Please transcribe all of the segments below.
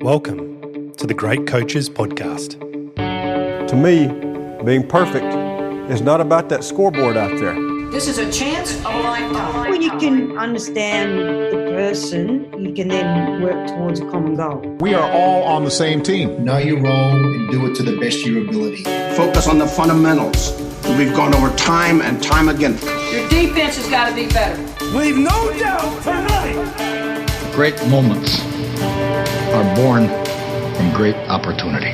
Welcome to the Great Coaches Podcast. To me, being perfect is not about that scoreboard out there. This is a chance of a lifetime. When you can understand the person, you can then work towards a common goal. We are all on the same team. Know your role and do it to the best of your ability. Focus on the fundamentals that we've gone over time and time again. Your defense has got to be better. Leave no doubt tonight. Great moments are born from great opportunity.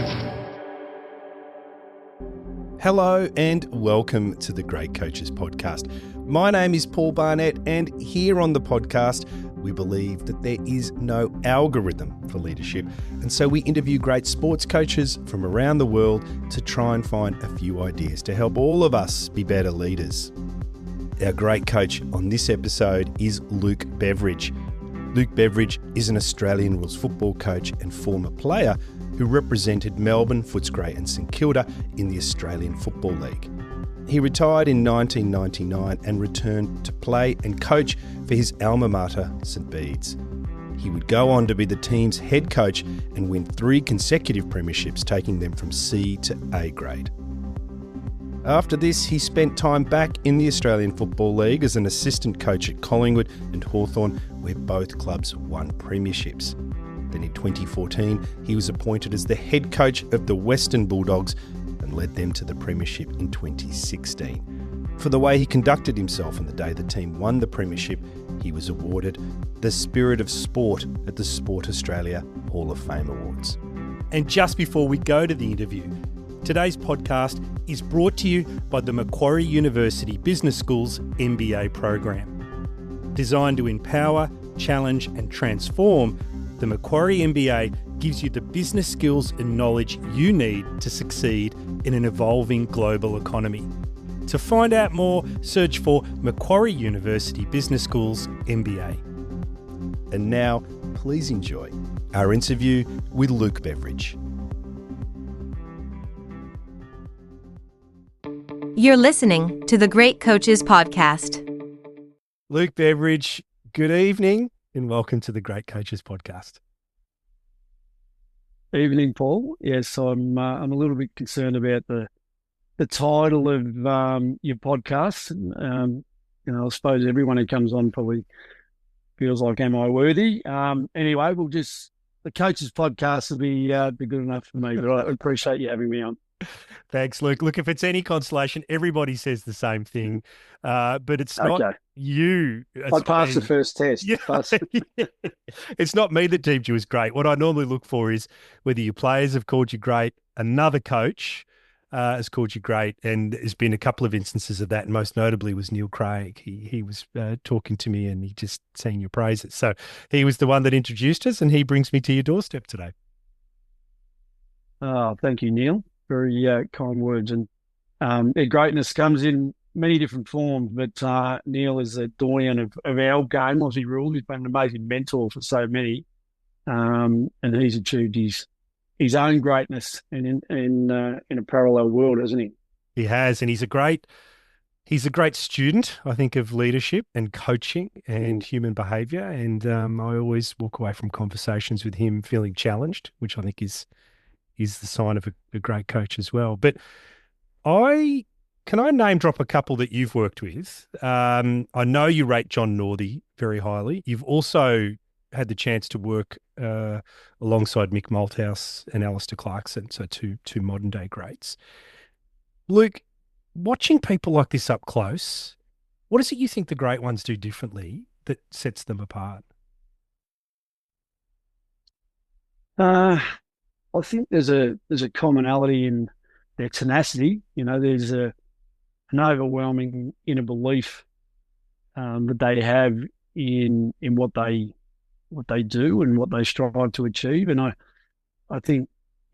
Hello and welcome to the Great Coaches Podcast. My name is Paul Barnett, and here on the podcast, we believe that there is no algorithm for leadership. And so we interview great sports coaches from around the world to try and find a few ideas to help all of us be better leaders. Our great coach on this episode is Luke Beveridge. Luke Beveridge is an Australian rules football coach and former player who represented Melbourne, Footscray and St Kilda in the Australian Football League. He retired in 1999 and returned to play and coach for his alma mater, St Bede's. He would go on to be the team's head coach and win 3 consecutive premierships, taking them from C to A grade. After this, he spent time back in the Australian Football League as an assistant coach at Collingwood and Hawthorn, where both clubs won premierships. Then in 2014, he was appointed as the head coach of the Western Bulldogs and led them to the premiership in 2016. For the way he conducted himself on the day the team won the premiership, he was awarded the Spirit of Sport at the Sport Australia Hall of Fame Awards. And just before we go to the interview, today's podcast is brought to you by the Macquarie University Business School's MBA program. Designed to empower, challenge and transform, the Macquarie MBA gives you the business skills and knowledge you need to succeed in an evolving global economy. To find out more, search for Macquarie University Business School's MBA. And now, please enjoy our interview with Luke Beveridge. You're listening to the Great Coaches Podcast. Luke Beveridge, good evening and welcome to the Great Coaches Podcast. Evening, Paul. Yes, I'm a little bit concerned about the title of your podcast. I suppose everyone who comes on probably feels like, am I worthy? Anyway, the Coaches Podcast will be good enough for me, but I appreciate you having me on. Thanks, Luke. Look, if it's any consolation, everybody says the same thing, but it's not you. I passed the first test. Yeah. It's not me that deemed you as great. What I normally look for is whether your players have called you great, another coach has called you great, and there's been a couple of instances of that, and most notably was Neil Craig. He was talking to me and he just sang your praises. So he was the one that introduced us, and he brings me to your doorstep today. Oh, thank you, Neil. Very kind words. And their greatness comes in many different forms, but Neil is a doyen of our game, Aussie rules. He's been an amazing mentor for so many, and he's achieved his own greatness in a parallel world, hasn't he? He has, and he's a great student, I think, of leadership and coaching and human behaviour. And I always walk away from conversations with him feeling challenged, which I think is the sign of a great coach as well. But can I name drop a couple that you've worked with? I know you rate John Northey very highly. You've also had the chance to work alongside Mick Malthouse and Alistair Clarkson, so two modern day greats. Luke, watching people like this up close, what is it you think the great ones do differently that sets them apart? I think there's a commonality in their tenacity. There's an overwhelming inner belief that they have in what they do and what they strive to achieve. And I think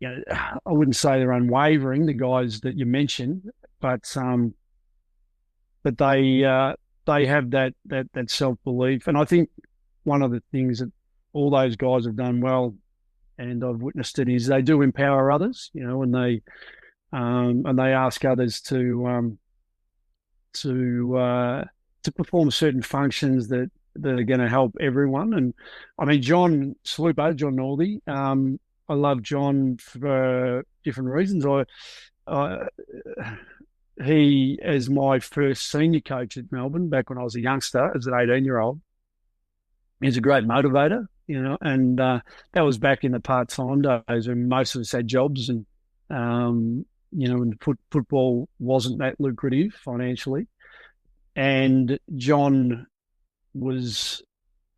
I wouldn't say they're unwavering, the guys that you mentioned, but they have that self belief. And I think one of the things that all those guys have done well, and I've witnessed it, is they do empower others, and they ask others to perform certain functions that are going to help everyone. And I mean, John Northey, I love John for different reasons. I he, as my first senior coach at Melbourne, back when I was a youngster, as an 18-year-old, he's a great motivator, and that was back in the part-time days when most of us had jobs and, when football wasn't that lucrative financially. And John was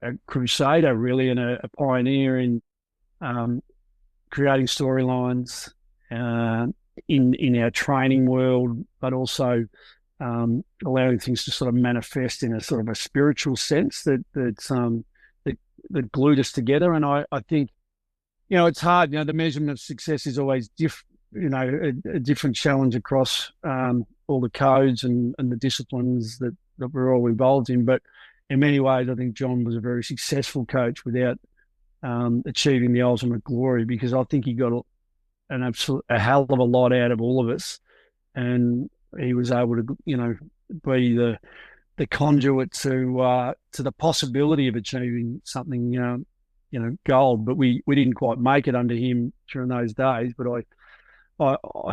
a crusader, really, and a pioneer in creating storylines in our training world, but also allowing things to sort of manifest in a sort of a spiritual sense that glued us together. And I think, it's hard. The measurement of success is always a different challenge across all the codes and the disciplines that we're all involved in. But in many ways, I think John was a very successful coach without achieving the ultimate glory, because I think he got a hell of a lot out of all of us, and he was able to, be the conduit to the possibility of achieving something, gold. But we didn't quite make it under him during those days. But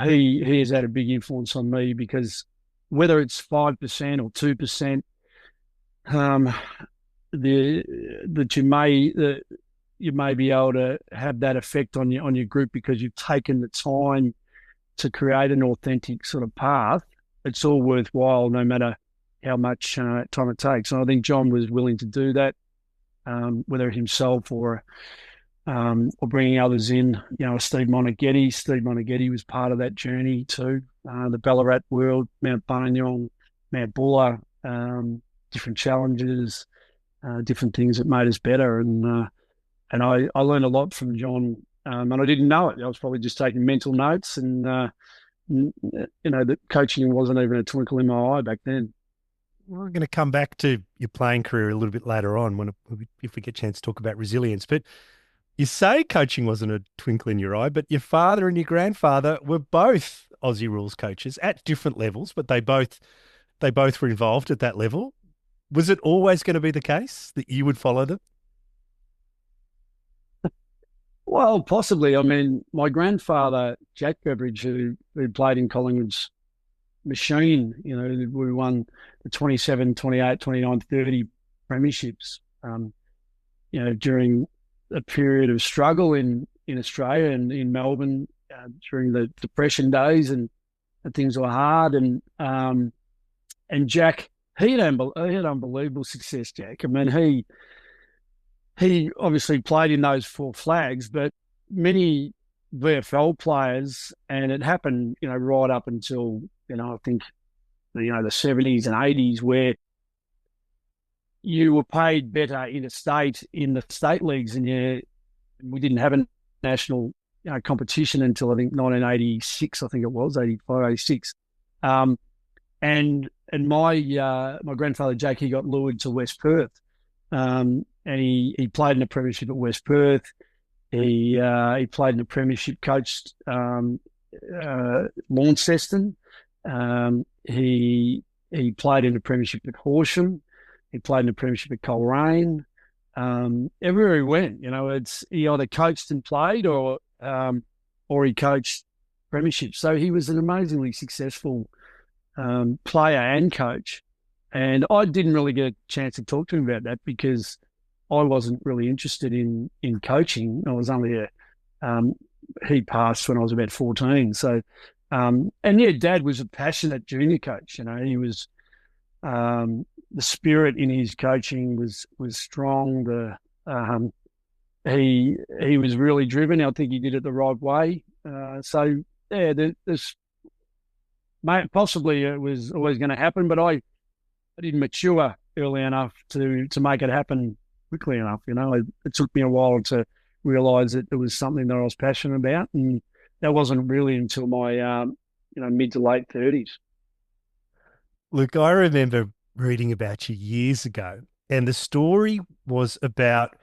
he has had a big influence on me, because whether it's 5% or 2%, you may be able to have that effect on your group because you've taken the time to create an authentic sort of path. It's all worthwhile, no matter how much time it takes. And I think John was willing to do that, whether himself or bringing others in. Steve Monaghetti. Steve Monaghetti was part of that journey too. The Ballarat world, Mount Buninyong, Mount Buller, different challenges, different things that made us better. And I learned a lot from John, and I didn't know it. I was probably just taking mental notes, and that coaching wasn't even a twinkle in my eye back then. We're going to come back to your playing career a little bit later on if we get a chance to talk about resilience. But you say coaching wasn't a twinkle in your eye, but your father and your grandfather were both Aussie rules coaches at different levels, but they both were involved at that level. Was it always going to be the case that you would follow them? Well, possibly. I mean, my grandfather, Jack Beveridge, who played in Collingwood's machine, we won the 27, 28, 29, 30 premierships, during a period of struggle in Australia and in Melbourne during the Depression days, and things were hard. And Jack, he had unbelievable success, Jack. I mean, he obviously played in those four flags, but many VFL players, and it happened, right up until, I think, the 70s and 80s, where you were paid better interstate in the state leagues, and we didn't have a national competition until I think 1986, I think it was 85, 86. And my grandfather Jake, he got lured to West Perth, and he played in a premiership at West Perth. He played in a premiership, coached Launceston. He played in a premiership at Horsham. He played in a premiership at Coleraine. Everywhere he went, he either coached and played, or he coached premierships. So he was an amazingly successful player and coach. And I didn't really get a chance to talk to him about that, because I wasn't really interested in coaching. I was only he passed when I was about 14. So, Dad was a passionate junior coach. He was, the spirit in his coaching was strong. He was really driven. I think he did it the right way. Possibly it was always going to happen, but I didn't mature early enough to make it happen quickly enough. It took me a while to realise that it was something that I was passionate about, and that wasn't really until my mid to late 30s. Look, I remember reading about you years ago, and the story was about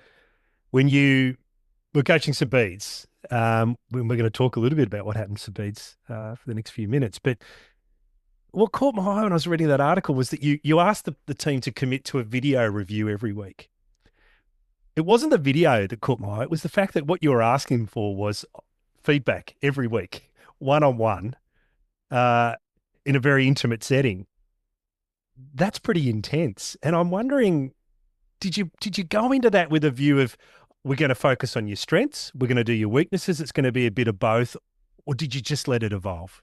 when you were coaching St Bede's. We're going to talk a little bit about what happened to St Bede's for the next few minutes, but what caught my eye when I was reading that article was that you asked the team to commit to a video review every week. it wasn't the video that caught my eye. It was the fact that what you were asking for was feedback every week, one-on-one, in a very intimate setting. That's pretty intense. And I'm wondering, did you go into that with a view of, we're going to focus on your strengths, we're going to do your weaknesses, it's going to be a bit of both, or did you just let it evolve?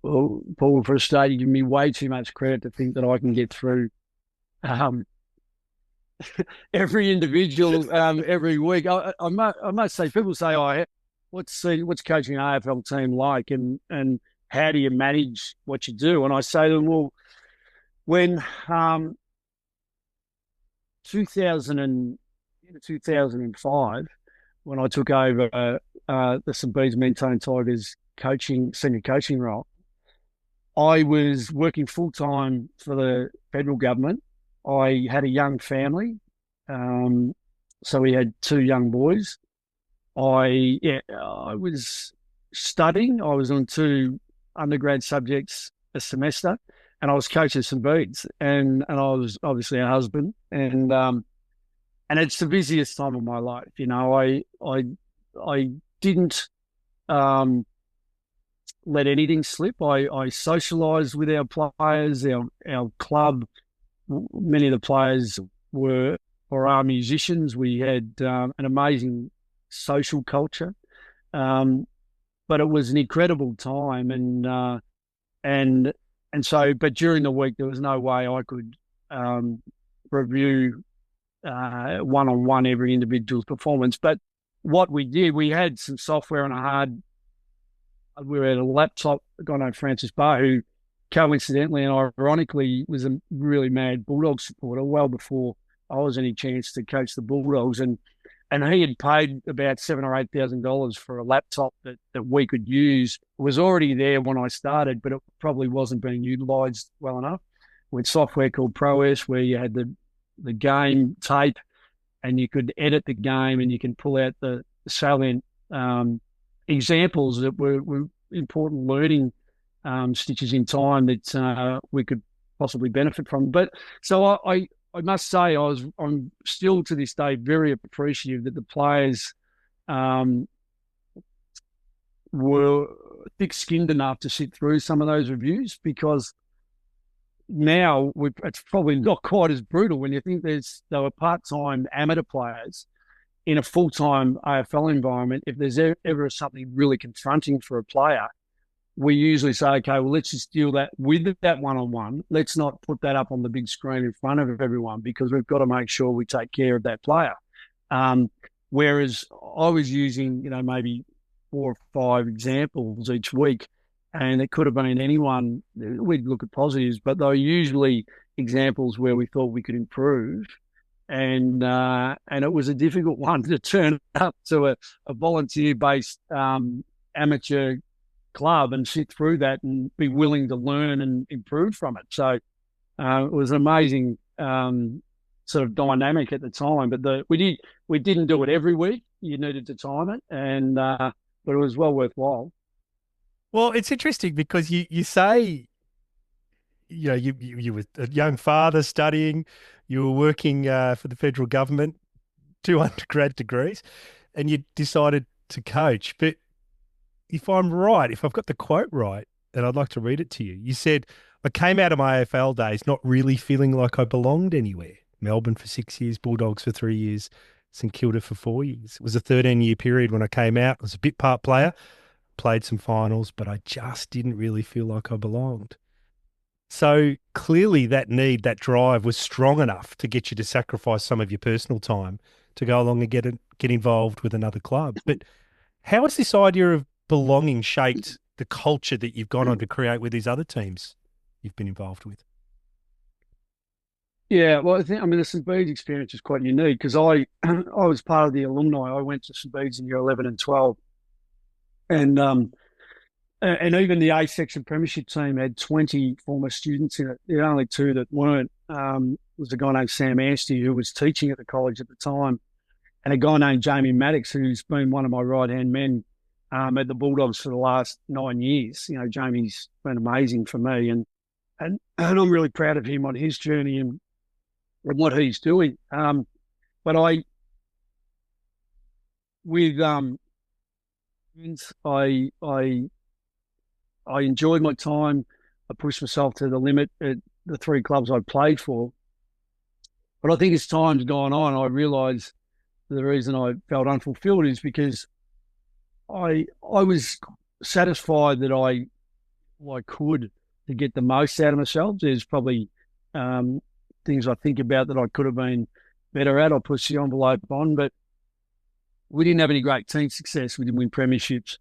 Well, Paul, for a start, you give me way too much credit to think that I can get through every individual every week. I must say, people say, "Oh, what's coaching an AFL team like, and how do you manage what you do?" And I say to them, "Well, when 2005, when I took over the St. Bede's Mentone Tigers senior coaching role, I was working full-time for the federal government. I had a young family, so we had 2 young boys. I was studying. I was on 2 undergrad subjects a semester, and I was coaching St. Bede's, and I was obviously a husband, and it's the busiest time of my life. You know, I didn't let anything slip. I socialised with our players, our club. Many of the players were or are musicians. We had an amazing social culture, but it was an incredible time. And so, but during the week there was no way I could review one-on-one every individual's performance. But what we did, we had some software on we had a laptop, a guy named Francis Barr, who coincidentally and ironically was a really mad Bulldog supporter well before I was any chance to coach the Bulldogs. And he had paid about $7,000 or $8,000 for a laptop that we could use. It was already there when I started, but it probably wasn't being utilised well enough. With software called ProS, where you had the game tape and you could edit the game and you can pull out the salient examples that were important learning stitches in time that we could possibly benefit from. But so I must say I'm still to this day very appreciative that the players were thick-skinned enough to sit through some of those reviews, because now it's probably not quite as brutal when you think they were part-time amateur players in a full-time AFL environment. If there's ever something really confronting for a player, we usually say, okay, well, let's just deal with that one-on-one. Let's not put that up on the big screen in front of everyone, because we've got to make sure we take care of that player. Whereas I was using, maybe 4 or 5 examples each week, and it could have been anyone. We'd look at positives, but they were usually examples where we thought we could improve. And it was a difficult one to turn up to a volunteer-based amateur club and sit through that and be willing to learn and improve from it. So it was an amazing sort of dynamic at the time. But we didn't do it every week. You needed to time it, but it was well worthwhile. Well, it's interesting because you say, you were a young father studying, you were working for the federal government, 2 undergrad degrees, and you decided to coach. But if I'm right, if I've got the quote right, and I'd like to read it to you, you said, I came out of my AFL days not really feeling like I belonged anywhere. Melbourne for 6 years, Bulldogs for 3 years, St Kilda for 4 years. It was a 13-year period when I came out. I was a bit part player, played some finals, but I just didn't really feel like I belonged. So clearly that need, that drive was strong enough to get you to sacrifice some of your personal time to go along and get involved with another club. But how has this idea of belonging shaped the culture that you've gone on to create with these other teams you've been involved with? Yeah, well, the St Bede's experience is quite unique, because I was part of the alumni. I went to St Bede's in year 11 and 12. And even the A section premiership team had 20 former students in it. The only 2 that weren't was a guy named Sam Anstey, who was teaching at the college at the time, and a guy named Jamie Maddox, who's been one of my right-hand men at the Bulldogs for the last 9 years. Jamie's been amazing for me, and I'm really proud of him on his journey. And what he's doing. But with I enjoyed my time. I pushed myself to the limit at the 3 clubs I played for. But I think as time's gone on, I realised the reason I felt unfulfilled is because I was satisfied that I could to get the most out of myself. There's probably things I think about that I could have been better at. I push the envelope on, but we didn't have any great team success. We didn't win premierships.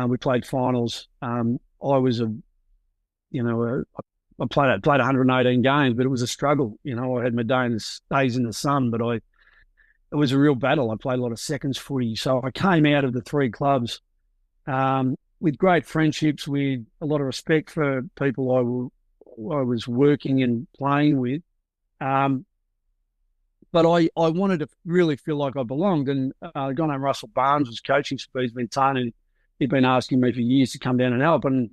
We played finals. I was I played 118 games, but it was a struggle. I had my days in the sun, but it was a real battle. I played a lot of seconds footy. So I came out of the 3 clubs with great friendships, with a lot of respect for people I was working and playing with. But I wanted to really feel like I belonged. And a guy named Russell Barnes was coaching Speed's been and he'd been asking me for years to come down and help. And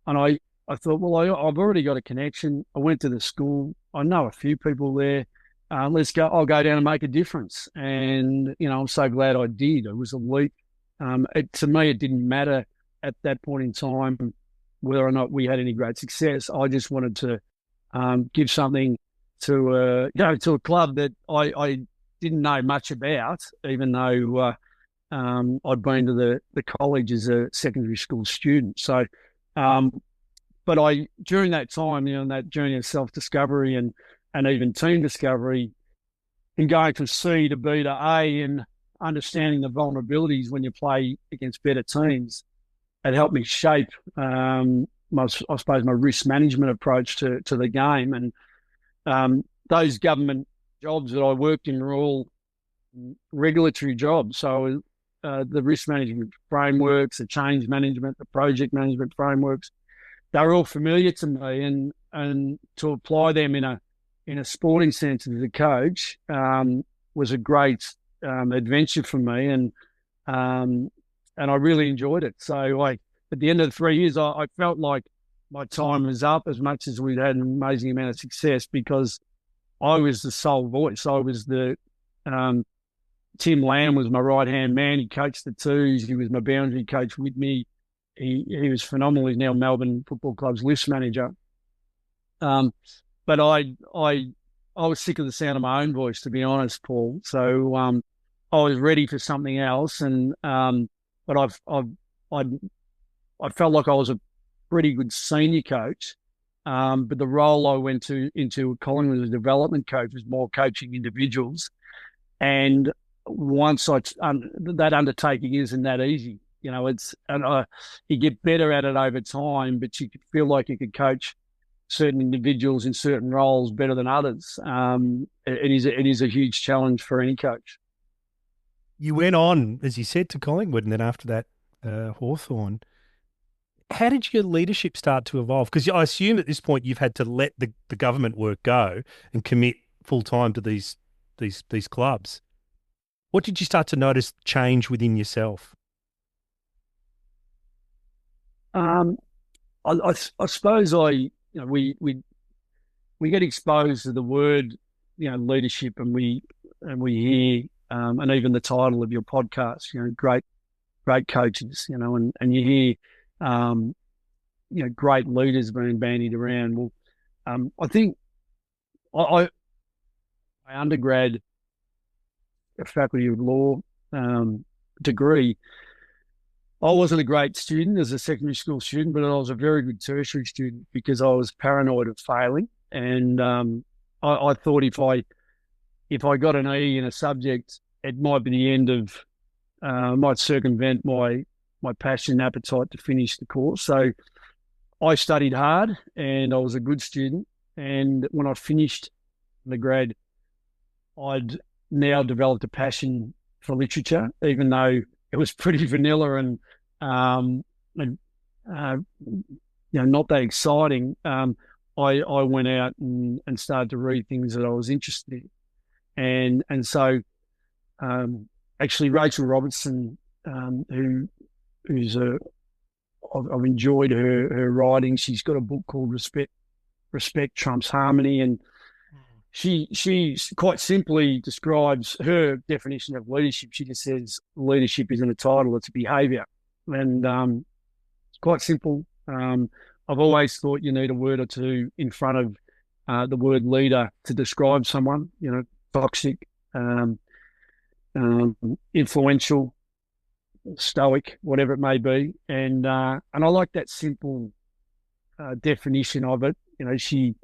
I thought, well, I've already got a connection. I went to the school. I know a few people there. Let's go. I'll go down and make a difference. And, I'm so glad I did. It was a leap. To me, it didn't matter at that point in time whether or not we had any great success. I just wanted to give something to a club that I didn't know much about, even though I'd been to the college as a secondary school student. So, but during that time, that journey of self-discovery and even team discovery, and going from C to B to A and understanding the vulnerabilities when you play against better teams, it helped me shape, I suppose, my risk management approach to the game. And those government jobs that I worked in were all regulatory jobs. So the risk management frameworks, the change management, the project management frameworks, they're all familiar to me. And to apply them in a sporting sense as a coach was a great adventure for me, and I really enjoyed it. So at the end of the 3 years, I felt like my time was up, as much as we'd had an amazing amount of success, because I was the sole voice. I was Tim Lamb was my right-hand man. He coached the twos. He was my boundary coach with me. He was phenomenal. He's now Melbourne Football Club's list manager. But I was sick of the sound of my own voice, to be honest, Paul. So I was ready for something else, and but I felt like I was a pretty good senior coach. But the role I went into Collingwood as a development coach was more coaching individuals, and once that undertaking isn't that easy. You get better at it over time, but you feel like you could coach certain individuals in certain roles better than others. It is a huge challenge for any coach. You went on, as you said, to Collingwood, and then after that, Hawthorn. How did your leadership start to evolve? Because I assume at this point you've had to let the government work go and commit full time to these clubs. What did you start to notice change within yourself? I suppose we get exposed to the word leadership, and we hear and even the title of your podcast, great coaches, and you hear great leaders being bandied around. Well, I think my undergrad Faculty of Law degree, I wasn't a great student as a secondary school student, but I was a very good tertiary student because I was paranoid of failing. And I thought if I got an E in a subject, it might be the end of, might circumvent my passion and appetite to finish the course. So I studied hard and I was a good student. And when I finished the grad, I'd now developed a passion for literature, even though it was pretty vanilla and not that exciting. I went out and started to read things that I was interested in, and so actually Rachel Robertson, who's I've enjoyed her writing. She's got a book called Respect Trumps Harmony, and she quite simply describes her definition of leadership. She just says leadership isn't a title; it's a behaviour, and it's quite simple. I've always thought you need a word or two in front of the word leader to describe someone. You know, toxic, influential, stoic, whatever it may be, and I like that simple definition of it. You know, she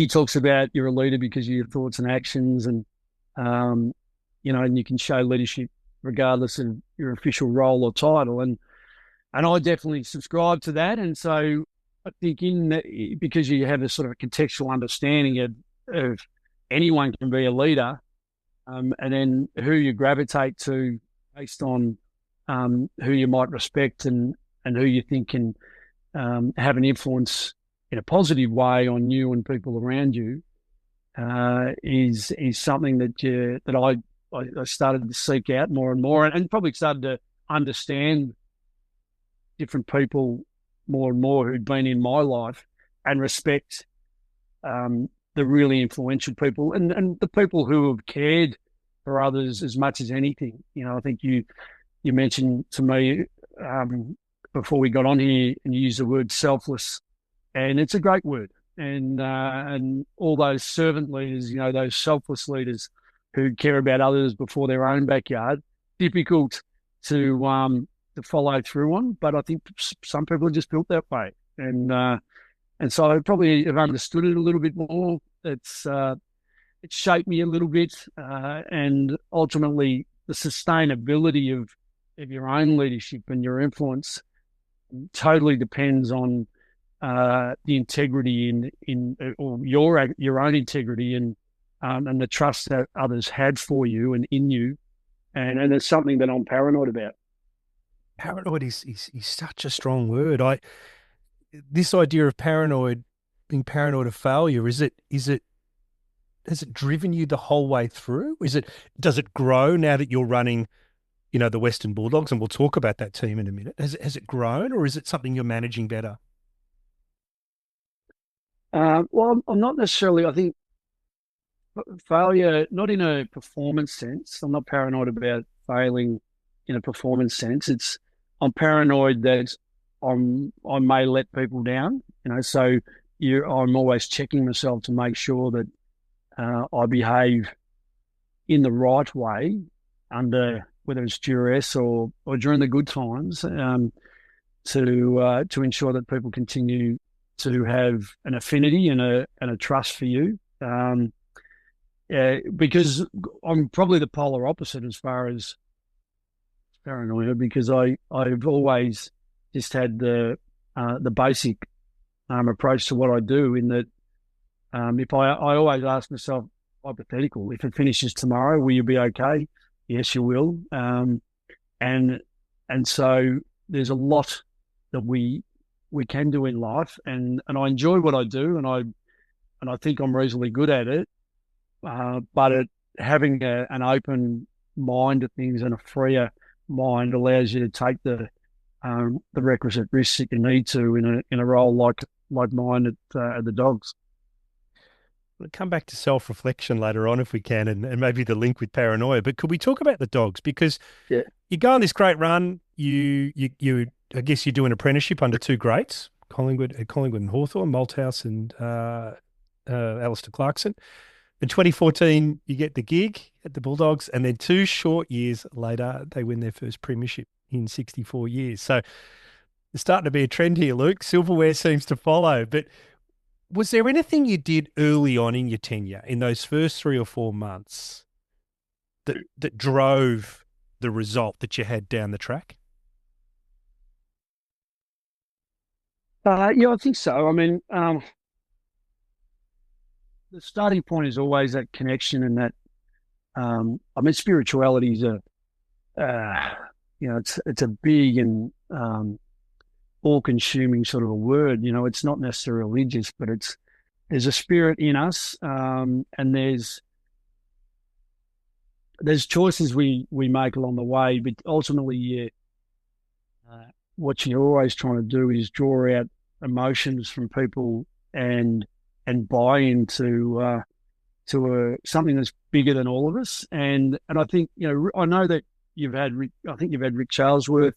talks about you're a leader because of your thoughts and actions, and you know, and you can show leadership regardless of your official role or title, and I definitely subscribe to that. And so I think in that, because you have a sort of a contextual understanding of anyone can be a leader, and then who you gravitate to based on who you might respect and who you think can have an influence in a positive way on you and people around you, is something that I started to seek out more and more, and probably started to understand different people more and more who'd been in my life, and respect the really influential people and the people who have cared for others as much as anything. You know, I think you mentioned to me before we got on here, and you used the word selfless, and it's a great word. And all those servant leaders, you know, those selfless leaders who care about others before their own backyard, difficult to follow through on. But I think some people are just built that way, and so I probably have understood it a little bit more. It's shaped me a little bit, and ultimately the sustainability of your own leadership and your influence totally depends on the integrity in or your own integrity and the trust that others had for you and in you, and it's something that I'm paranoid about. Paranoid is such a strong word. This idea of being paranoid of failure, has it driven you the whole way through? Does it grow now that you're running, you know, the Western Bulldogs, and we'll talk about that team in a minute? Has it grown, or is it something you're managing better? Well, I'm not necessarily. I think failure, not in a performance sense. I'm not paranoid about failing in a performance sense. I'm paranoid that I may let people down. You know, so I'm always checking myself to make sure that I behave in the right way under, whether it's duress or during the good times, to ensure that people continue to have an affinity and a trust for you. Because I'm probably the polar opposite as far as paranoia, because I've always just had the basic approach to what I do, in that if I always ask myself, hypothetical, if it finishes tomorrow, will you be okay? Yes, you will. And so there's a lot that we can do in life, and I enjoy what I do, and I think I'm reasonably good at it. But having an open mind to things and a freer mind allows you to take the requisite risks that you need to in a role like mine at the Dogs. We'll come back to self-reflection later on if we can, and maybe the link with paranoia. But could we talk about the Dogs? Because you go on this great run. You I guess you do an apprenticeship under two greats, Collingwood and Hawthorn, Malthouse and Alistair Clarkson. In 2014, you get the gig at the Bulldogs, and then 2 short years later, they win their first premiership in 64 years. So there's starting to be a trend here, Luke. Silverware seems to follow. But was there anything you did early on in your tenure, in those first 3 or 4 months, that drove the result that you had down the track? Yeah, I think so. I mean, the starting point is always that connection, and that I mean, spirituality is it's a big and all-consuming sort of a word. You know, it's not necessarily religious, but there's a spirit in us, and there's choices we make along the way, but ultimately, what you're always trying to do is draw out emotions from people and buy into something that's bigger than all of us. And I think, I know that you've had Rick Charlesworth,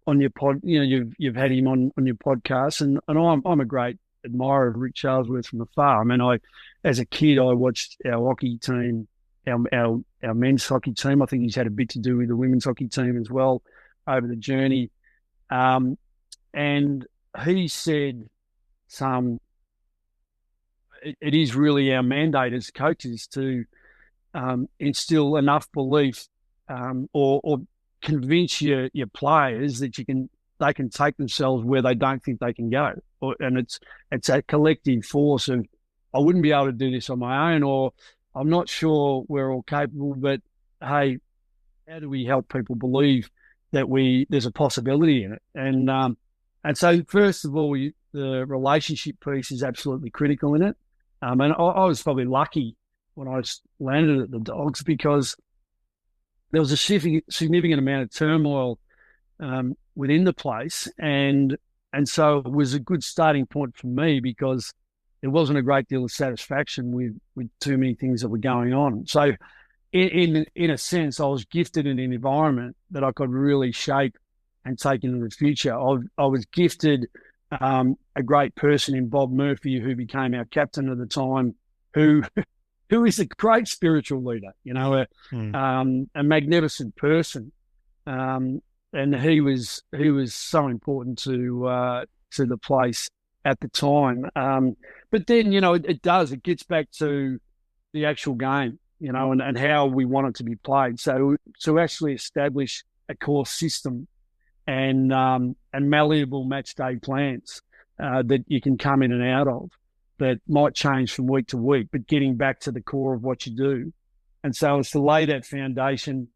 on your pod. You've had him on your podcast, and I'm a great admirer of Rick Charlesworth from afar. I mean, as a kid, I watched our hockey team, our men's hockey team. I think he's had a bit to do with the women's hockey team as well over the journey. And he said it is really our mandate as coaches to instill enough belief or convince your players that they can take themselves where they don't think they can go. And it's a collective force of, I wouldn't be able to do this on my own, or I'm not sure we're all capable, but hey, how do we help people believe that there's a possibility in it? And so first of all, the relationship piece is absolutely critical in it. And I was probably lucky when I landed at the Dogs, because there was a significant amount of turmoil within the place, and so it was a good starting point for me, because there wasn't a great deal of satisfaction with too many things that were going on. So in a sense, I was gifted in an environment that I could really shape and take into the future. I was gifted a great person in Bob Murphy, who became our captain at the time, who is a great spiritual leader, a magnificent person. And he was so important to the place at the time. But then, it gets back to the actual game, and how we want it to be played. So to actually establish a core system and malleable match day plans that you can come in and out of, that might change from week to week, but getting back to the core of what you do. And so it's to lay that foundation.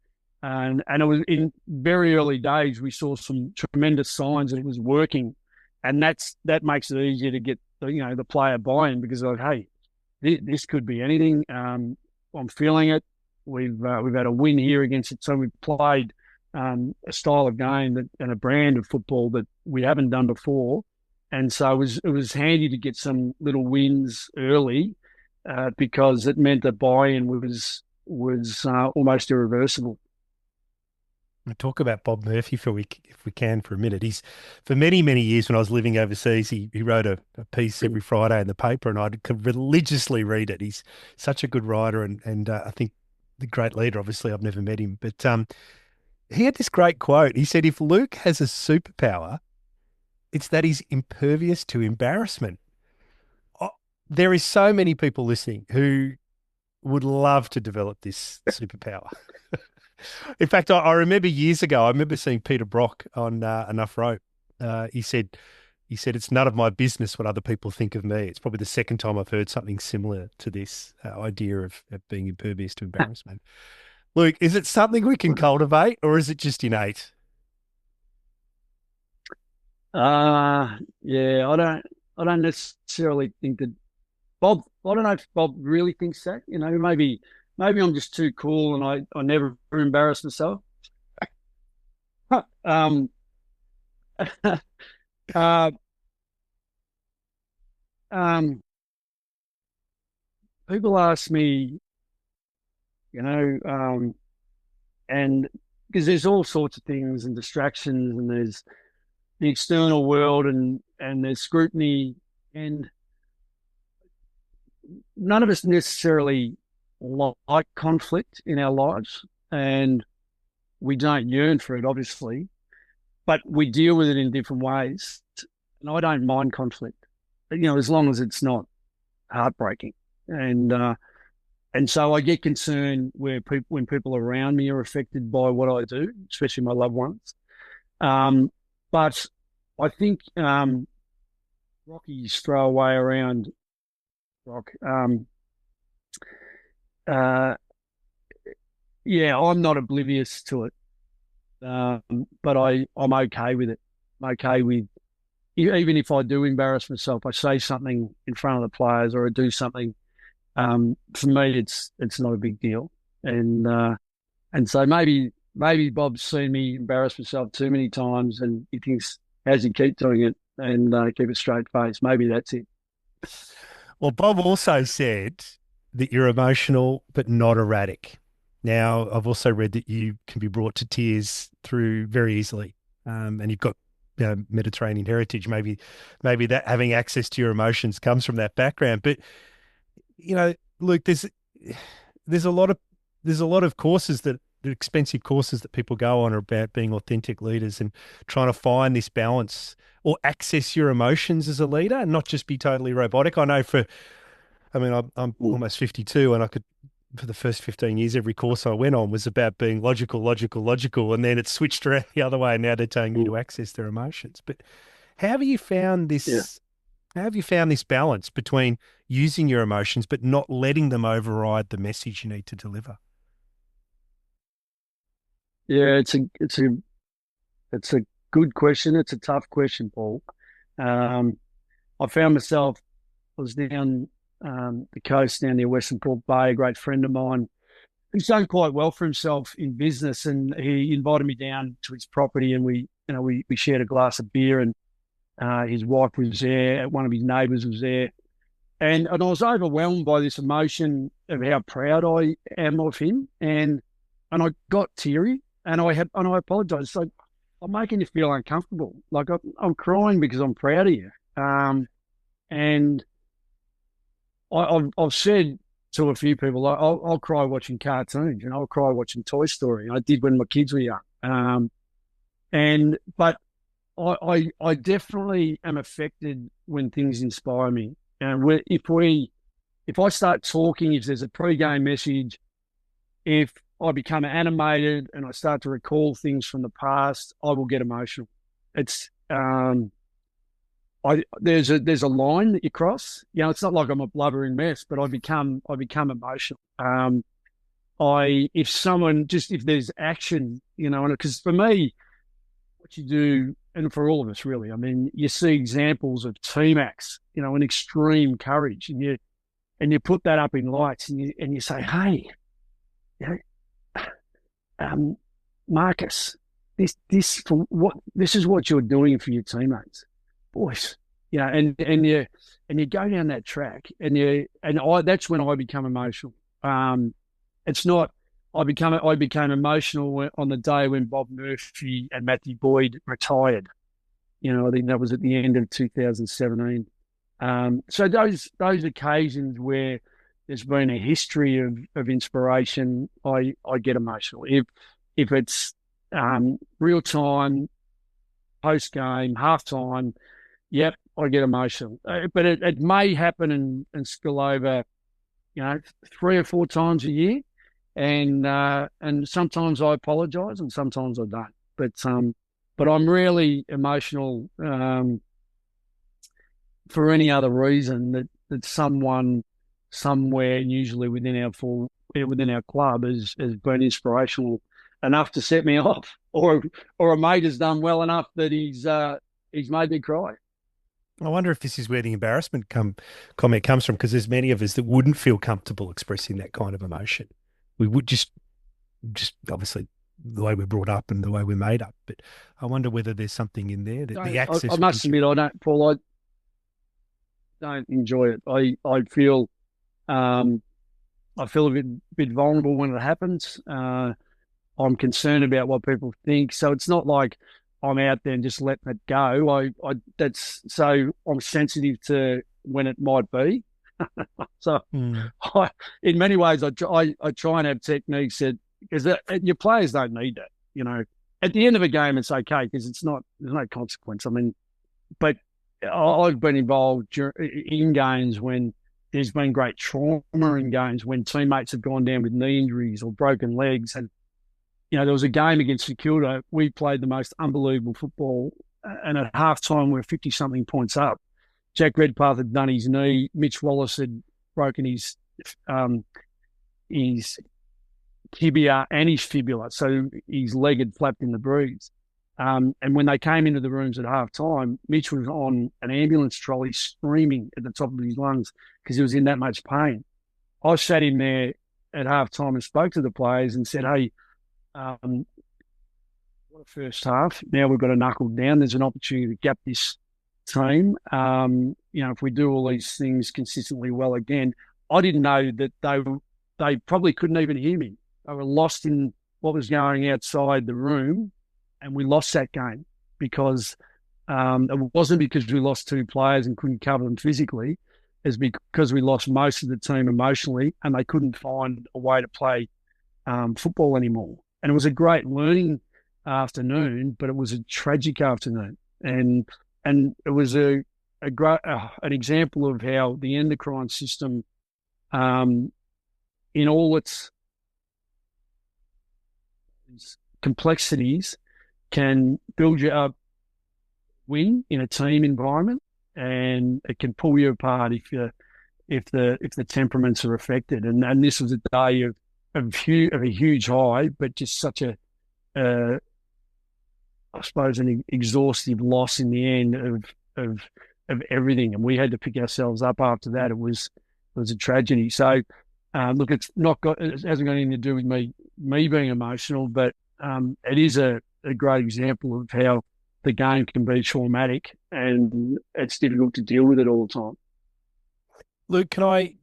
And it was in very early days, we saw some tremendous signs that it was working. And that makes it easier to get the player buy-in, because hey, this could be anything. I'm feeling it. We've had a win here against it. So we've played a style of game and a brand of football that we haven't done before. And so it was handy to get some little wins early, because it meant that buy-in was almost irreversible. We'll talk about Bob Murphy if we can for a minute. He's, for many, many years when I was living overseas, he wrote a piece every Friday in the paper, and I'd religiously read it. He's such a good writer, and I think the great leader. Obviously, I've never met him, but he had this great quote. He said, "If Luke has a superpower, it's that he's impervious to embarrassment." There is so many people listening who would love to develop this superpower. In fact, I remember years ago, I remember seeing Peter Brock on Enough Rope. He said, "It's none of my business what other people think of me." It's probably the second time I've heard something similar to this idea of being impervious to embarrassment. Luke, is it something we can cultivate, or is it just innate? Yeah, I don't necessarily think that Bob. I don't know if Bob really thinks that. Maybe I'm just too cool and I never embarrass myself. People ask me, and because there's all sorts of things and distractions, and there's the external world, and there's scrutiny, and none of us necessarily like conflict in our lives, and we don't yearn for it, obviously, but we deal with it in different ways. And I don't mind conflict, as long as it's not heartbreaking. And so I get concerned when people around me are affected by what I do, especially my loved ones. But I think Rocky's throwaway around Rock. Yeah, I'm not oblivious to it, but I'm okay with it. I'm okay with, even if I do embarrass myself, I say something in front of the players, or I do something. For me, it's not a big deal, and so maybe Bob's seen me embarrass myself too many times, and he thinks, how's he keep doing it and keep a straight face? Maybe that's it. Well, Bob also said that you're emotional but not erratic. Now, I've also read that you can be brought to tears through very easily, and you've got Mediterranean heritage. Maybe that having access to your emotions comes from that background. But Luke, there's a lot of courses the expensive courses that people go on are about being authentic leaders and trying to find this balance or access your emotions as a leader and not just be totally robotic. I know I'm almost 52 and I could, for the first 15 years, every course I went on was about being logical. And then it switched around the other way. And now they're telling you to access their emotions. But how have you found this? Yeah. How have you found this balance between using your emotions, but not letting them override the message you need to deliver? Yeah, it's a good question. It's a tough question, Paul. I found myself, I was down the coast down near Western Port Bay, a great friend of mine who's done quite well for himself in business, and he invited me down to his property, and we shared a glass of beer, and his wife was there, one of his neighbours was there, and I was overwhelmed by this emotion of how proud I am of him, and I got teary, and I apologised. Like, I'm making you feel uncomfortable. Like I'm crying because I'm proud of you, and I've said to a few people, I'll cry watching cartoons, and I'll cry watching Toy Story. I did when my kids were young. But I definitely am affected when things inspire me. And if I start talking, if there's a pre-game message, if I become animated and I start to recall things from the past, I will get emotional. It's there's a line that you cross. It's not like I'm a blubbering mess, but I become emotional. If there's action, and because for me, what you do, and for all of us really, I mean, you see examples of team acts, and extreme courage, and you put that up in lights, and you say, hey, Marcus, this is what you're doing for your teammates, boys. And you go down that track, that's when I become emotional. It's not. I became emotional on the day when Bob Murphy and Matthew Boyd retired. I think that was at the end of 2017. So those occasions where there's been a history of inspiration, I get emotional. If it's real time, post game, half time, yep, I get emotional. But it may happen and spill over, 3 or 4 times a year. And sometimes I apologise and sometimes I don't. But I'm really emotional for any other reason that someone somewhere, usually within our club, has been inspirational enough to set me off, or a mate has done well enough that he's made me cry. I wonder if this is where the embarrassment comment comes from, because there's many of us that wouldn't feel comfortable expressing that kind of emotion. We would just obviously the way we're brought up and the way we're made up. But I wonder whether there's something in there that the access. I must admit, I don't, Paul. I don't enjoy it. I feel a bit vulnerable when it happens. I'm concerned about what people think. So it's not like I'm out there and just letting it go. I'm sensitive to when it might be. So in many ways, I try and have techniques because your players don't need that. At the end of a game, it's okay because there's no consequence. I mean, but I've been involved in games when there's been great trauma in games when teammates have gone down with knee injuries or broken legs. And, there was a game against Security. We played the most unbelievable football. And at halftime, we're 50-something points up. Jack Redpath had done his knee. Mitch Wallace had broken his tibia and his fibula. So his leg had flapped in the breeze. And when they came into the rooms at half time, Mitch was on an ambulance trolley screaming at the top of his lungs because he was in that much pain. I sat in there at half time and spoke to the players and said, hey, what a first half. Now we've got to knuckle down. There's an opportunity to gap this team. If we do all these things consistently well again, I didn't know that they probably couldn't even hear me. They were lost in what was going outside the room, and we lost that game because it wasn't because we lost two players and couldn't cover them physically. It's because we lost most of the team emotionally, and they couldn't find a way to play football anymore. And it was a great learning afternoon, but it was a tragic afternoon, and it was a great an example of how the endocrine system, in all its complexities, can build you up, win in a team environment, and it can pull you apart if the temperaments are affected. And this was a day of a huge high, but just such a I suppose an exhaustive loss in the end of everything, and we had to pick ourselves up after that. It was a tragedy. So look, it hasn't got anything to do with me being emotional, but it is a great example of how the game can be traumatic, and it's difficult to deal with it all the time. Luke, can I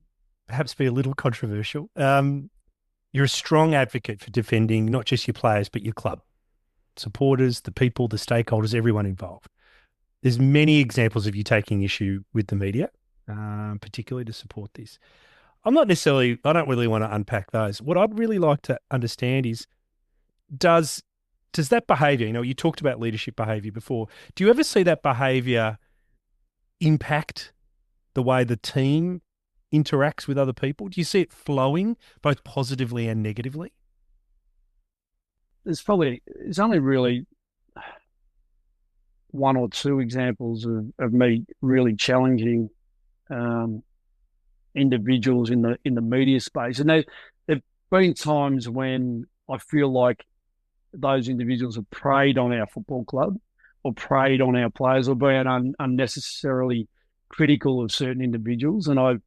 perhaps be a little controversial? You're a strong advocate for defending not just your players, but your club, supporters, the people, the stakeholders, everyone involved. There's many examples of you taking issue with the media, particularly to support this. I don't really want to unpack those. What I'd really like to understand is, does that behaviour, you talked about leadership behaviour before, do you ever see that behaviour impact the way the team interacts with other people? Do you see it flowing both positively and negatively? There's only really one or two examples of me really challenging individuals in the media space, and there've been times when I feel like those individuals have preyed on our football club or preyed on our players or been unnecessarily critical of certain individuals, and I've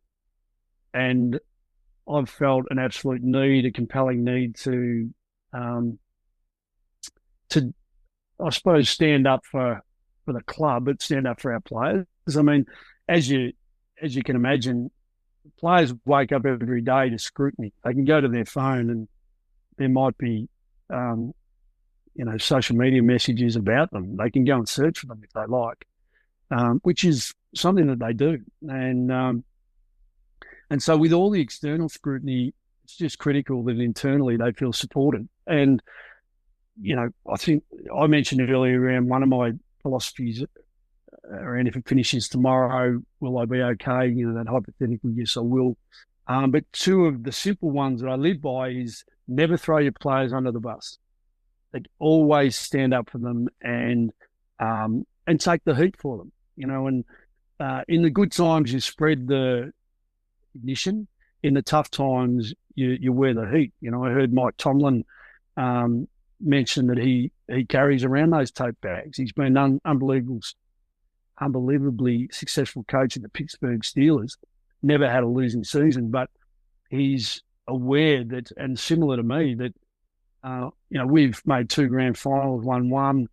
felt an absolute need, a compelling need to I suppose stand up for the club, but stand up for our players. I mean, as you can imagine, players wake up every day to scrutiny. They can go to their phone and there might be social media messages about them. They can go and search for them if they like, which is something that they do. And so with all the external scrutiny, it's just critical that internally they feel supported. And, I think I mentioned earlier around one of my philosophies around if it finishes tomorrow, will I be okay? That hypothetical, yes, I will. But two of the simple ones that I live by is never throw your players under the bus. Like, always stand up for them and take the heat for them. And in the good times you spread the ignition. In the tough times you wear the heat. I heard Mike Tomlin mention that he carries around those tote bags. He's been unbelievably successful coach at the Pittsburgh Steelers. Never had a losing season, but he's aware that, and similar to me, that we've made 2 grand finals, won 1,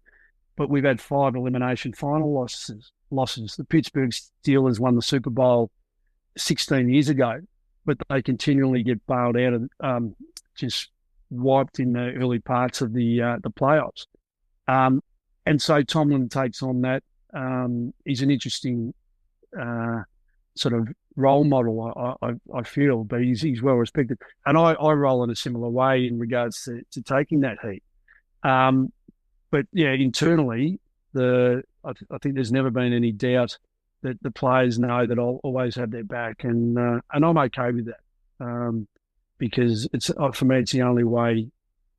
but we've had 5 elimination final losses. The Pittsburgh Steelers won the Super Bowl 16 years ago, but they continually get bailed out of, just wiped in the early parts of the playoffs. And so Tomlin takes on that. He's an interesting sort of role model, I feel, but he's well respected. And I roll in a similar way in regards to taking that heat. But yeah, internally, I think there's never been any doubt that the players know that I'll always have their back, and I'm okay with that, because for me it's the only way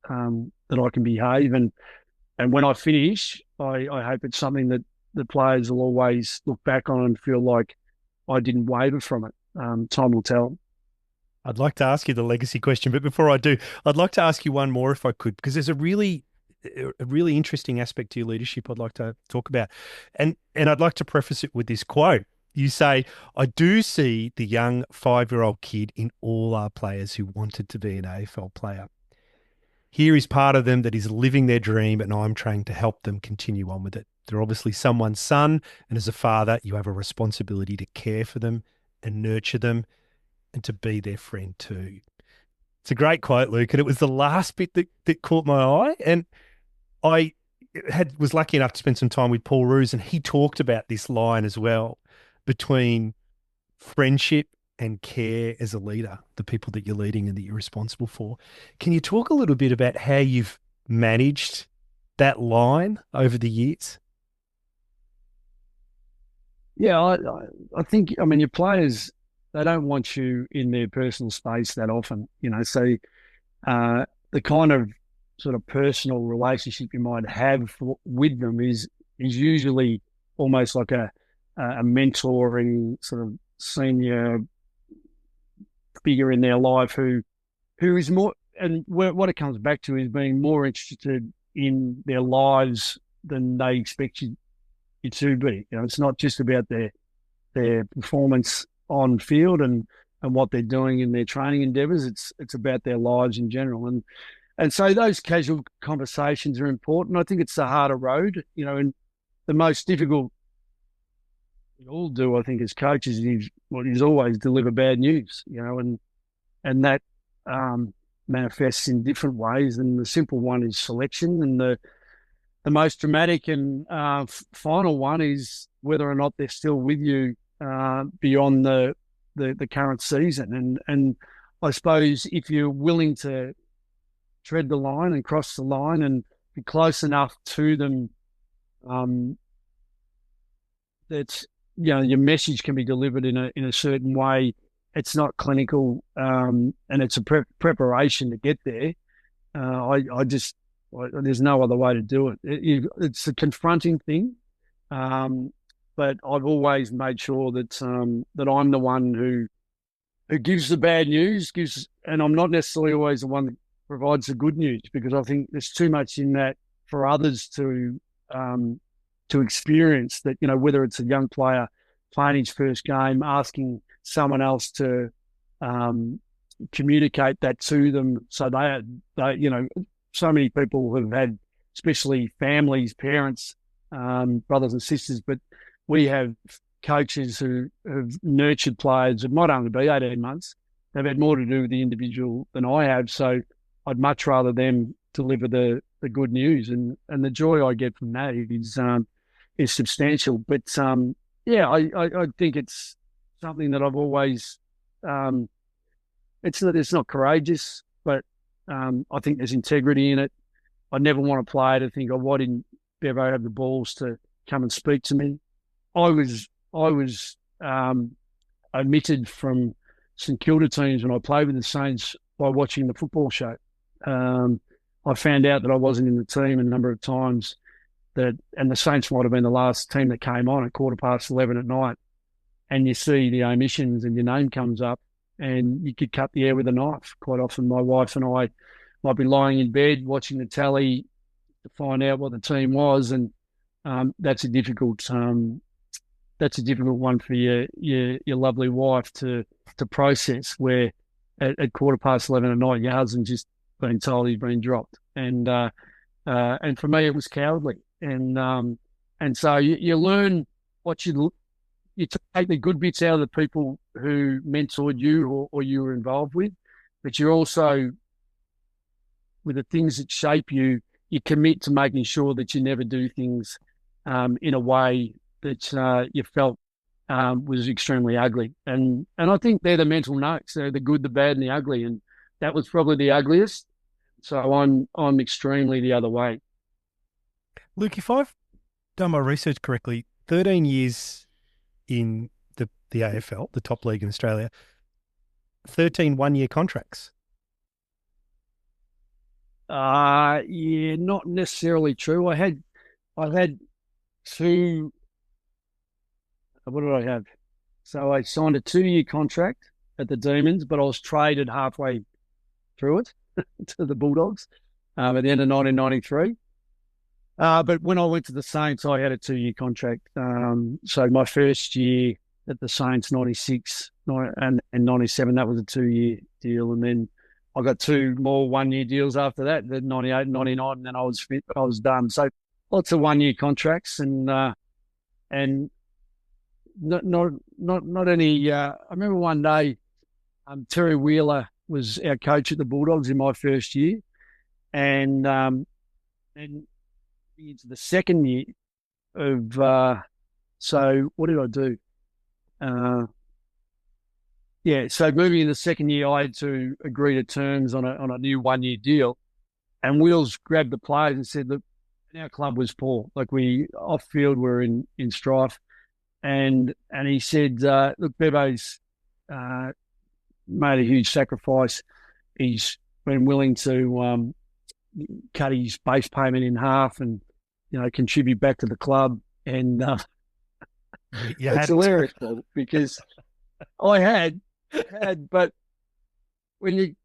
that I can behave. And when I finish, I hope it's something that the players will always look back on and feel like I didn't waver from it. Time will tell. I'd like to ask you the legacy question, but before I do, I'd like to ask you one more if I could, because there's a really interesting aspect to your leadership I'd like to talk about. And I'd like to preface it with this quote. You say, "I do see the young 5-year-old kid in all our players who wanted to be an AFL player. Here is part of them that is living their dream, and I'm trying to help them continue on with it." They're obviously someone's son, and as a father, you have a responsibility to care for them and nurture them and to be their friend too. It's a great quote, Luke, and it was the last bit that caught my eye. And I was lucky enough to spend some time with Paul Roos, and he talked about this line as well between friendship and care as a leader, the people that you're leading and that you're responsible for. Can you talk a little bit about how you've managed that line over the years? Yeah, I think, I mean, your players, they don't want you in their personal space that often, so the kind of sort of personal relationship you might have with them is usually almost like a mentoring sort of senior figure in their life who is more, and what it comes back to is being more interested in their lives than they expect you to be. It's not just about their performance on field and what they're doing in their training endeavours. It's about their lives in general. And so those casual conversations are important. I think it's the harder road, and the most difficult we all do, I think, as coaches is always deliver bad news, and that manifests in different ways. And the simple one is selection, and the most dramatic and final one is whether or not they're still with you beyond the current season. And I suppose if you're willing to tread the line and cross the line and be close enough to them, that your message can be delivered in a certain way. It's not clinical, and it's a preparation to get there. There's no other way to do it. It's a confronting thing, but I've always made sure that I'm the one who gives the bad news, and I'm not necessarily always the one that provides the good news, because I think there's too much in that for others to experience. That whether it's a young player playing his first game, asking someone else to communicate that to them, so they so many people have had, especially families, parents, brothers and sisters, but we have coaches who have nurtured players. It might only be 18 months. They've had more to do with the individual than I have. So I'd much rather them deliver the good news, and the joy I get from that is substantial. But I think it's something that I've always. It's not courageous, but I think there's integrity in it. I never want a player to think, why didn't Bevo have the balls to come and speak to me? I was omitted from St Kilda teams when I played with the Saints by watching the football show. I found out that I wasn't in the team a number of times, and the Saints might have been the last team that came on at 11:15 at night, and you see the omissions and your name comes up, and you could cut the air with a knife. Quite often my wife and I might be lying in bed watching the tally to find out what the team was, and that's a difficult one for your lovely wife to process, where at 11:15 at night your husband's just been told he's been dropped, and for me it was cowardly, and so you learn what you take the good bits out of the people who mentored you or you were involved with, but you're also, with the things that shape you, you commit to making sure that you never do things in a way that you felt was extremely ugly. And I think they're the mental notes. They're the good, the bad, and the ugly. And that was probably the ugliest. So I'm extremely the other way. Luke, if I've done my research correctly, 13 years in the AFL, the top league in Australia, 13 one-year contracts. Yeah, not necessarily true. I've had two. What did I have? So I signed a 2-year contract at the Demons, but I was traded halfway through it to the Bulldogs at the end of 1993. But when I went to the Saints, I had a 2-year contract. So my first year at the Saints, 96 and 97, that was a 2-year deal. And then I got 2 more 1-year deals after that, the 98 and 99, and then I was done. So lots of 1 year contracts, and not any. I remember one day, Terry Wheeler was our coach at the Bulldogs in my first year, and into the second year of. So what did I do? So moving in the second year, I had to agree to terms on a new 1 year deal, and Wheels grabbed the players and said, "Look, our club was poor. Like we off field, we're in strife." And he said, "Look, Bevo's made a huge sacrifice. He's been willing to cut his base payment in half and contribute back to the club." And it's hilarious because I had, but when you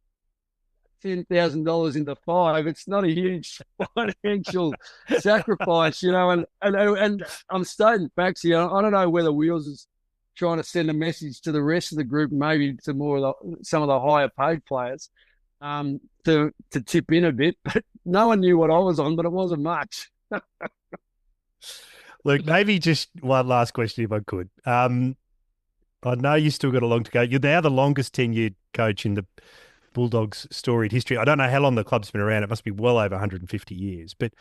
$10,000 into 5, it's not a huge financial sacrifice, and I'm stating facts here. I don't know whether Wheels is trying to send a message to the rest of the group, maybe to more of some of the higher paid players, to tip in a bit, but no one knew what I was on, but it wasn't much. Look, maybe just one last question if I could. I know you still got a long to go. You're now the longest tenured coach in the Bulldogs' storied history. I don't know how long the club's been around. It must be well over 150 years. But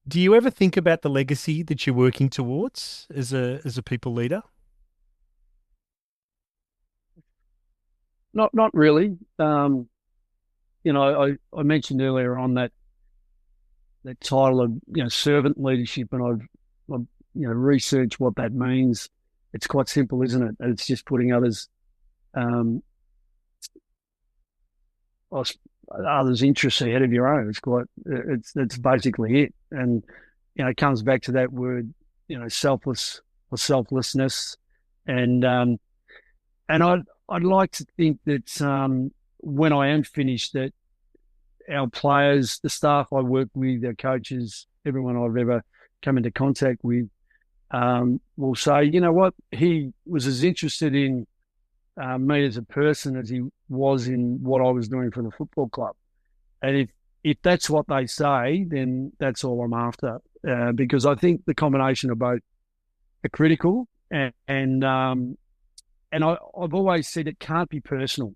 do you ever think about the legacy that you're working towards as a people leader? Not really. I mentioned earlier on that title of servant leadership, and I've researched what that means. It's quite simple, isn't it? It's just putting others' interests ahead of your own. It's basically it, and it comes back to that word, selfless or selflessness, and I'd like to think that when I am finished, that our players, the staff I work with, our coaches, everyone I've ever come into contact with, will say, you know what, he was as interested in me as a person as he was in what I was doing for the football club. And if that's what they say, then that's all I'm after, because I think the combination of both are critical, and I've always said it can't be personal,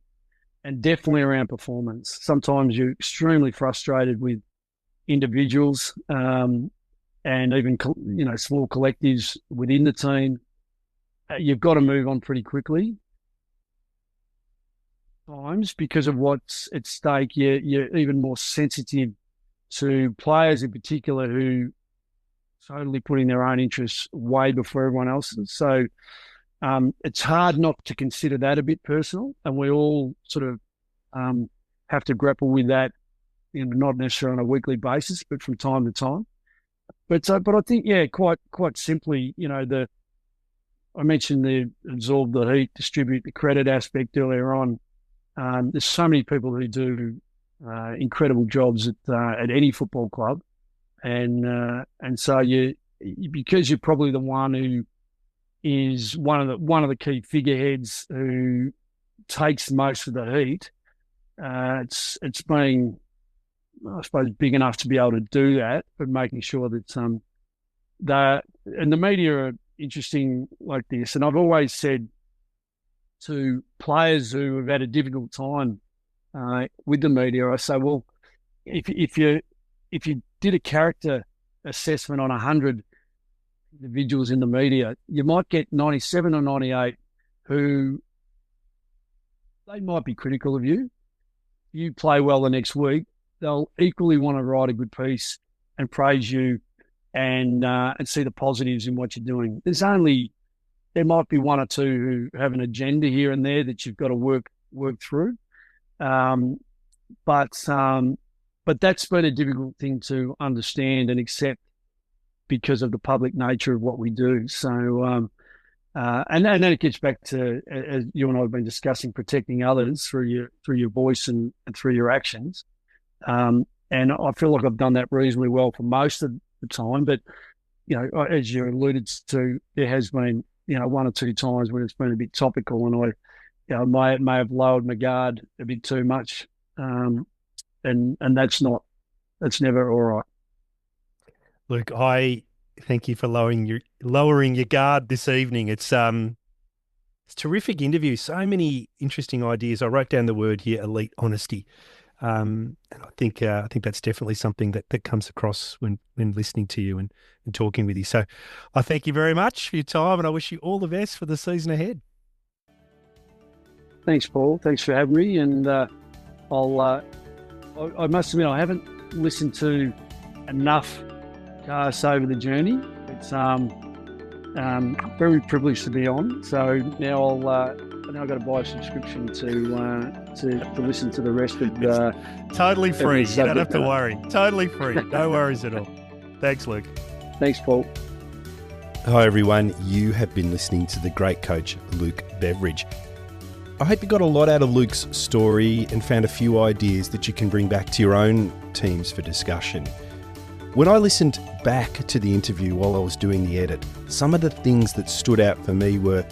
and definitely around performance. Sometimes you're extremely frustrated with individuals, and even small collectives within the team. You've got to move on pretty quickly. Times, because of what's at stake, you're even more sensitive to players in particular who totally putting their own interests way before everyone else's. So it's hard not to consider that a bit personal, and we all sort of have to grapple with that, not necessarily on a weekly basis, but from time to time. But I think, quite simply, I mentioned the absorb the heat, distribute the credit aspect earlier on. There's so many people who do incredible jobs at any football club, and so because you're probably the one who is one of the key figureheads who takes most of the heat. It's being, I suppose, big enough to be able to do that, but making sure that and the media are interesting like this. And I've always said to players who have had a difficult time with the media, I say, well, if you did a character assessment on 100 individuals in the media, you might get 97 or 98 who they might be critical of you. You play well the next week, they'll equally want to write a good piece and praise you and see the positives in what you're doing. There might be one or two who have an agenda here and there that you've got to work through. But that's been a difficult thing to understand and accept because of the public nature of what we do. So, and then it gets back to, as you and I have been discussing, protecting others through your voice and through your actions. And I feel like I've done that reasonably well for most of the time. But, as you alluded to, there has been, one or two times when it's been a bit topical, and I may have lowered my guard a bit too much. And that's never all right. Luke, I thank you for lowering your guard this evening. It's a terrific interview. So many interesting ideas. I wrote down the word here, elite honesty. And I think that's definitely something that comes across when listening to you and talking with you. So I thank you very much for your time, and I wish you all the best for the season ahead. Thanks, Paul. Thanks for having me. And I must admit, I haven't listened to enough casts over the journey. It's very privileged to be on. So now I've got to buy a subscription to listen to the rest of totally free. You don't have to worry. Totally free. No worries at all. Thanks, Luke. Thanks, Paul. Hi, everyone. You have been listening to the great coach, Luke Beveridge. I hope you got a lot out of Luke's story and found a few ideas that you can bring back to your own teams for discussion. When I listened back to the interview while I was doing the edit, some of the things that stood out for me were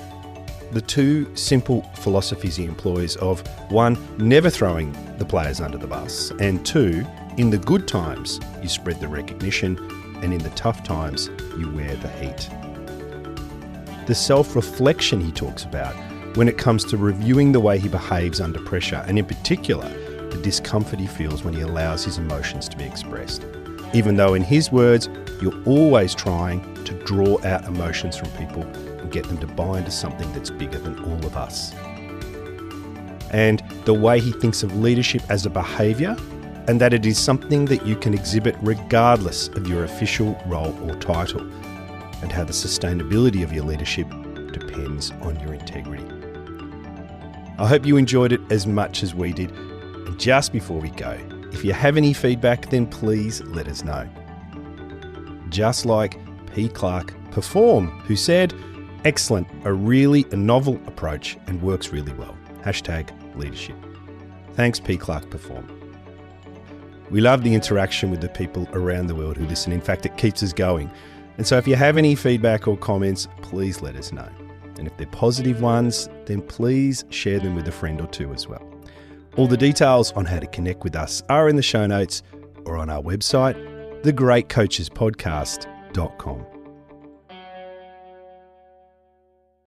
the two simple philosophies he employs of, one, never throwing the players under the bus, and two, in the good times, you spread the recognition, and in the tough times, you wear the heat. The self-reflection he talks about when it comes to reviewing the way he behaves under pressure, and in particular, the discomfort he feels when he allows his emotions to be expressed. Even though, in his words, you're always trying to draw out emotions from people and get them to buy into something that's bigger than all of us. And the way he thinks of leadership as a behaviour, and that it is something that you can exhibit regardless of your official role or title, and how the sustainability of your leadership depends on your integrity. I hope you enjoyed it as much as we did. And just before we go, if you have any feedback, then please let us know. Just like P. Clark Perform, who said, "Excellent, a novel approach and works really well. #leadership. Thanks, P. Clark Perform. We love the interaction with the people around the world who listen. In fact, it keeps us going. And so if you have any feedback or comments, please let us know. And if they're positive ones, then please share them with a friend or two as well. All the details on how to connect with us are in the show notes or on our website, thegreatcoachespodcast.com.